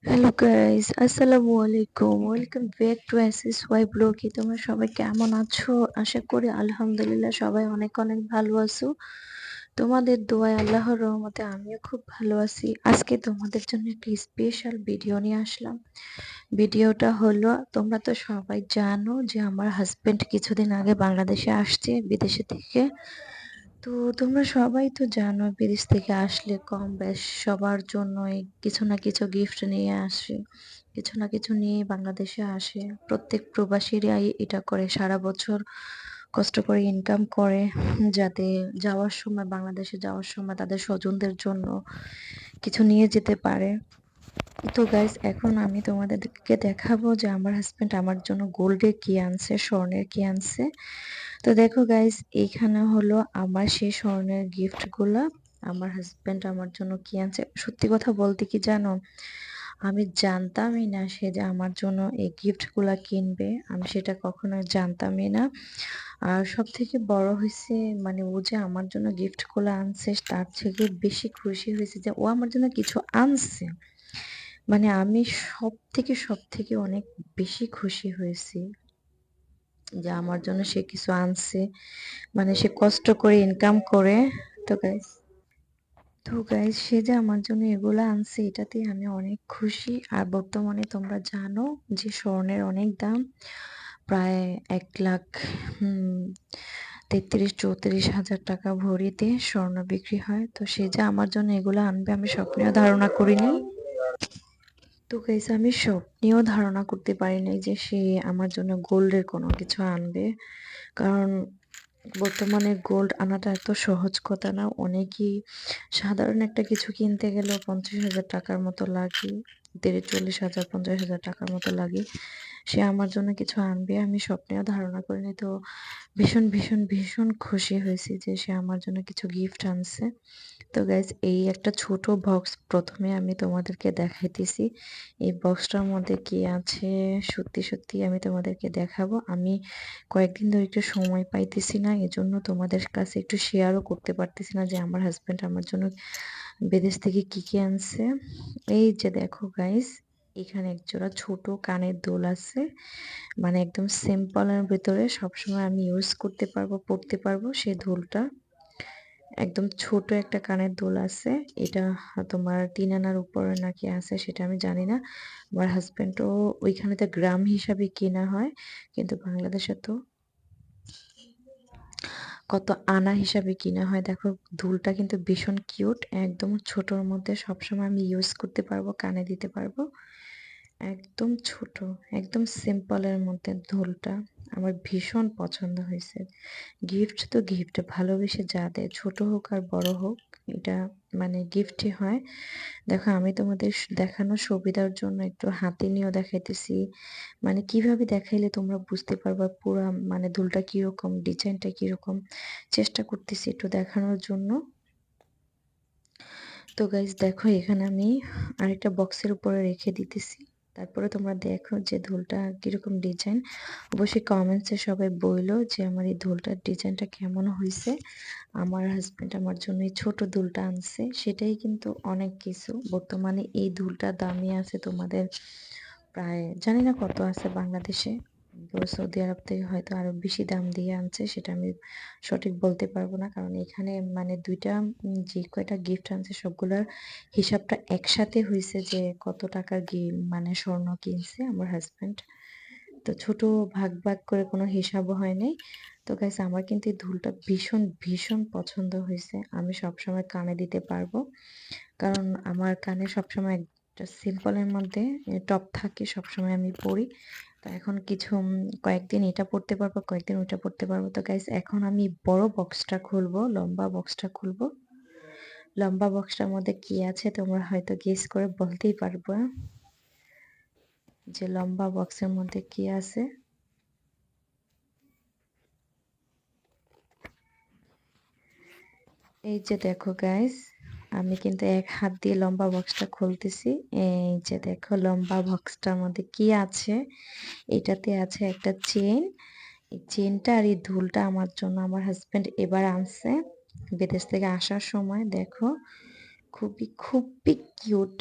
Hello guys, আসসালামু আলাইকুম। Welcome back to SS Y ব্লগে। তোমরা সবাই কেমন আছো? আশা করি আলহামদুলিল্লাহ সবাই অনেক অনেক ভালো আছো। তোমাদের দোয়ায় আল্লাহর রহমতে আমিও খুব ভালো আছি। আজকে তোমাদের জন্য একটা স্পেশাল ভিডিও নিয়ে আসলাম। ভিডিওটা হলো, তোমরা তো সবাই জানো যে আমার হাজবেন্ড কিছুদিন আগে বাংলাদেশে আসছে বিদেশে থেকে। তো তোমরা সবাই তো জানো বিদেশ থেকে আসলে কম বেশ সবার জন্যই কিছু না কিছু গিফট নিয়ে আসে, কিছু না কিছু নিয়ে বাংলাদেশে আসে। প্রত্যেক প্রবাসীরাই এটা করে, সারা বছর কষ্ট করে ইনকাম করে যাতে যাওয়ার সময়, বাংলাদেশে যাওয়ার সময় তাদের স্বজনদের জন্য কিছু নিয়ে যেতে পারে। তো গাইস, এখন আমি তোমাদেরকে দেখাবো যে আমার হাজবেন্ড আমার জন্য গোল্ডের কি আনছে, স্বর্ণের কি আনছে। তো দেখো গাইস, এইখানে হলো আমার সেই স্বর্ণের গিফট গুলা। আমার হাজবেন্ড আমার জন্য কি আনছে, সত্যি কথা বলতে কি জানো, আমি জানতামই না সে যে আমার জন্য এই গিফট গুলা কিনবে। আমি সেটা কখনো জানতামই না। আর সব থেকে বড় হয়েছে, মানে ও যে আমার জন্য গিফট গুলো আনছে তার থেকে বেশি খুশি হয়েছে যে ও আমার জন্য কিছু আনছে। মানে আমি সব থেকে অনেক বেশি খুশি হয়েছি যে আমার জন্য সে কিছু আনছে, মানে সে কষ্ট করে ইনকাম করে। তো গাইস সে যে আমার জন্য এগুলো আনছে এটাতে আমি অনেক খুশি। আর বর্তমানে তোমরা জানো যে স্বর্ণের অনেক দাম, প্রায় 1 লাখ 33-34 হাজার টাকা ভরিতে স্বর্ণ বিক্রি হয়। তো সে যে আমার জন্য এগুলো আনবে আমি স্বপ্নেও ধারণা করিনি। তো গাইস আমি স্বপ্নেও ধারণা করতে পারি নাই যে সে আমার জন্য গোল্ডের কোনো কিছু আনবে। কারণ বর্তমানে গোল্ড আনাটা এত সহজ কথা না। অনেকেই সাধারণ একটা কিছু কিনতে গেলেও 50,000 টাকার মতো লাগে, 40,000 50,000 টাকার মতো লাগে। সে আমার জন্য কিছু আনবে আমি স্বপ্নেও ধারণা করিনি। তো ভীষণ ভীষণ ভীষণ খুশি হয়েছি যে সে আমার জন্য কিছু গিফট আনছে। তো গাইজ এই একটা ছোট বক্স প্রথমে আমি তোমাদেরকে দেখাইতেছি। এই বক্সটার মধ্যে কি আছে সত্যি সত্যি আমি তোমাদেরকে দেখাবো। আমি কয়েকদিন ধরে একটু সময় পাইতেছি না, এজন্য তোমাদের কাছে একটু শেয়ারও করতে পারতেছি না যে আমার হাজবেন্ড আমার জন্য বিদেশ থেকে কি কি আনছে। এই যে দেখো গাইজ, এখানে একজোড়া ছোট কানের দুল আছে, মানে একদম সিম্পলের ভিতরে সবসময় আমি ইউজ করতে পারবো, পড়তে পারবো সেই দুলটা। একদম ছোট একটা কানের দুল আছে। এটা তোমার 3 আনার উপরে নাকি আছে সেটা আমি জানি না। আমার হাজবেন্ডও ওইখানে তো গ্রাম হিসাবে কেনা হয়, কিন্তু বাংলাদেশে তো কত আনা হিসাবে কিনা হয়। দেখো দুলটা কিন্তু ভীষণ কিউট, একদম ছোটর মধ্যে সবসময় আমি ইউজ করতে পারবো, কানে দিতে পারবো। একদম ছোট, একদম সিম্পলের মধ্যে দুলটা আমার ভীষণ পছন্দ হয়েছে। গিফট তো গিফট, ভালোবেসে যা দেয় ছোট হোক আর বড় হোক, এটা মানে গিফটই হয়। দেখো আমি তোমাদের দেখানোর সুবিধার জন্য একটু হাতে নিয়েও দেখাইতেছি, মানে কিভাবে দেখাইলে তোমরা বুঝতে পারবা পুরা মানে দুলটা কিরকম, ডিজাইনটা কিরকম, চেষ্টা করতেছি একটু দেখানোর জন্য। তো গাইজ দেখো এখানে আমি আরেকটা বক্সের উপরে রেখে দিতেছি, তারপরে তোমরা দেখো যে দুলটা কিরকম ডিজাইন। অবশ্যই কমেন্টসে সবাই বইলো যে আমার এই দুলটার ডিজাইনটা কেমন হয়েছে। আমার হাজবেন্ড আমার জন্য এই ছোট দুলটা আনছে, সেটাই কিন্তু অনেক কিছু। বর্তমানে এই দুলটার দামই আছে তোমাদের প্রায় জানি না কত আছে বাংলাদেশে, তো সৌদি আরব থেকে হয়তো আরো বেশি দাম দিয়ে আনছে, সেটা আমি সঠিক বলতে পারবো না। কারণ এখানে মানে দুইটা যে কয়টা গিফট আনছে সবগুলোর হিসাবটা একসাথে হয়েছে যে কত টাকার মানে স্বর্ণ কিনছে আমার হাজবেন্ড। তো ছোট ভাগ ভাগ করে কোনো হিসাবও হয় নাই। তো গাইস আমার কিন্তু এই দুলটা ভীষণ ভীষণ পছন্দ হয়েছে, আমি সবসময় কানে দিতে পারবো। কারণ আমার কানে সবসময় একটা সিম্পলের মধ্যে টপ থাকে, সবসময় আমি পরি। তো এখন কিছু কয়েকদিন এটা পড়তে পারবো, কয়েকদিন ওইটা পড়তে পারবো। তো গাইস এখন আমি বড় বক্সটা খুলবো, লম্বা বক্সটা খুলবো। লম্বা বক্সটার মধ্যে কি আছে তোমরা হয়তো গেস করে বলতেই পারবে যে লম্বা বক্সের মধ্যে কি আছে। এই যে দেখো গাইস, আমি কিন্তু এক হাত দিয়ে লম্বা বক্সটা খুলতেছি। এই যে দেখো লম্বা বক্সটার মধ্যে কি আছে। এটাতে আছে একটা চেন। এই চেনটা আর এই দুলটা আমার জন্য আমার হাজবেন্ড এবার আনছে বিদেশ থেকে আসার সময়। দেখো খুবই খুবই কিউট,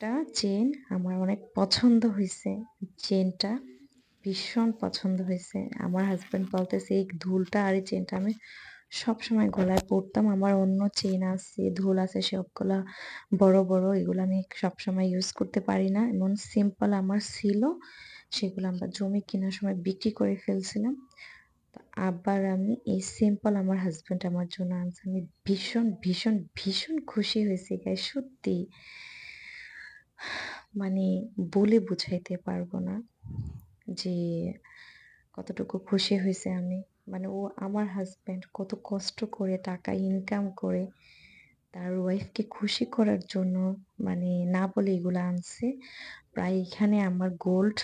একটা চেইন আমার অনেক পছন্দ হইছে। চেইনটা ভীষণ পছন্দ হয়েছে। আমার হাসব্যান্ড বলতেছে এই দুলটা আর এই চেইনটা আমি সবসময় গলায় পরতাম। আমার অন্য চেইন আছে, দুল আছে সবগুলা বড়, বড়। এগুলো আমি সবসময় ইউজ করতে পারি না। এমন সিম্পল আমার ছিল। সেগুলো আমরা জমি কেনার সময় বিক্রি করে ফেলছিলাম। তো আবার আমি এই সিম্পল আমার হাসব্যান্ড আমার জন্য আনছে। আমি ভীষণ, ভীষণ, ভীষণ খুশি হয়েছি গাইস সত্যি। মানে বলে বুঝাইতে পারবো না যে কতটুকু খুশি হয়েছে আমি। মানে ও আমার হাসব্যান্ড কত কষ্ট করে টাকা ইনকাম করে তার ওয়াইফকে খুশি করার জন্য মানে না বলে এগুলো আনছে। প্রায় এখানে আমার গোল্ড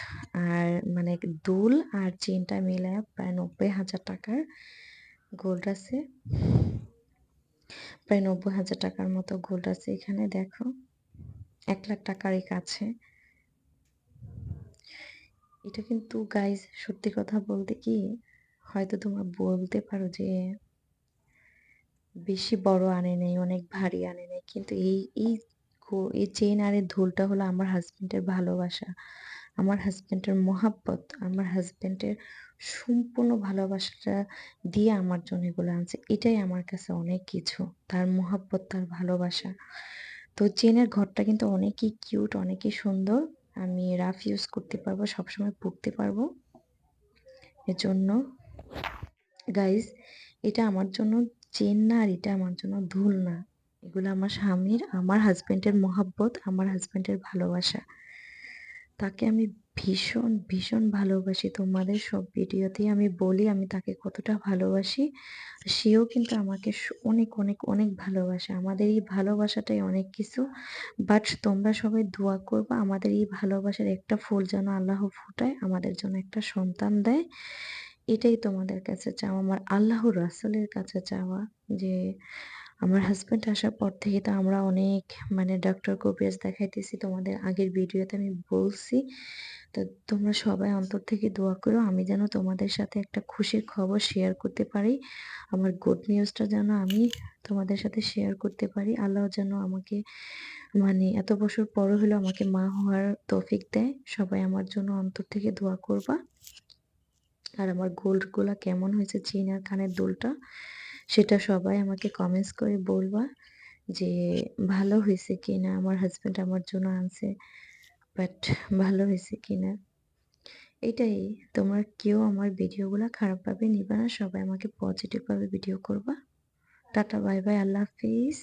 আর মানে দুল আর চেনটা মিলায়া প্রায় ৯০,০০০ টাকার গোল্ড আছে। প্রায় ৯০,০০০ টাকার মতো গোল্ড আছে এখানে দেখো। ১,০০,০০০ টাকারই কাছে। এটা কিন্তু গাইস সত্যি কথা বলতে কি হয়তো তোমরা বলতে পারো যে বেশি বড় আনে নাই, অনেক ভারী আনে নাই। কিন্তু এই চেইন আর এই দুলটা হলো আমার হাসব্যান্ডের ভালোবাসা। আমার হাসব্যান্ডের মহাব্বত, আমার হাসব্যান্ডের সম্পূর্ণ ভালোবাসাটা দিয়ে আমার জন্য এগুলো আনছে। এটাই আমার কাছে অনেক কিছু। তার মহাব্বত, তার ভালোবাসা। তো চেইনের ঘরটা কিন্তু অনেকই কিউট, অনেকই সুন্দর। আমি রাফ ইউজ করতে পারবো, সবসময় পরতে পারবো। এজন্য গাইস এটা আমার জন্য চেন না আর এটা আমার জন্য দুল না। এগুলো আমার স্বামীর, আমার হাসব্যান্ডের মহাব্বত, আমার হাসব্যান্ডের ভালোবাসা। তাকে আমি ভীষণ, ভীষণ ভালোবাসি। তোমাদের সব ভিডিওতেই আমি বলি আমি তাকে কতটা ভালোবাসি। সেও কিন্তু আমাকে অনেক, অনেক, অনেক ভালোবাসে। আমাদের এই ভালোবাসাটাই অনেক কিছু। বাট তোমরা সবাই দোয়া করবা আমাদের এই ভালোবাসার একটা ফুল যেন আল্লাহ ফুটায়, আমাদের জন্য একটা সন্তান দেয়। এটাই তোমাদের কাছে চাওয়া, আমার আল্লাহর রাসূলের কাছে চাওয়া যে আমার হাসব্যান্ড আসার পর থেকে তো আমরা অনেক মানে ডক্টর কবিরাজ দেখাইতেছি। তোমাদের আগের ভিডিওতে আমি বলছি। তো তোমরা সবাই অন্তর থেকে দোয়া করো আমি যেন তোমাদের সাথে একটা খুশির খবর শেয়ার করতে পারি। আমার গুড নিউজটা যেন আমি তোমাদের সাথে শেয়ার করতে পারি। আল্লাহ যেন আমাকে মানে এত বছর পরও হলেও আমাকে মা হওয়ার তৌফিক দেয়। সবাই আমার জন্য অন্তর থেকে দোয়া করবা। আর আমার গোল্ডগুলা কেমন হয়েছে চেইন আর কানের দুলটা সেটা সবাই আমাকে কমেন্টস করে বলবা যে ভালো হয়েছে কিনা। আমার হাজব্যান্ড আমার জন্য আনছে বাট ভালো হয়েছে কিনা। এটাই, তোমরা কেউ আমার ভিডিওগুলা খারাপভাবে নিবা না, সবাই আমাকে পজিটিভভাবে ভিডিও করবা। টাটা বাই বাই, আল্লাহ হাফিজ।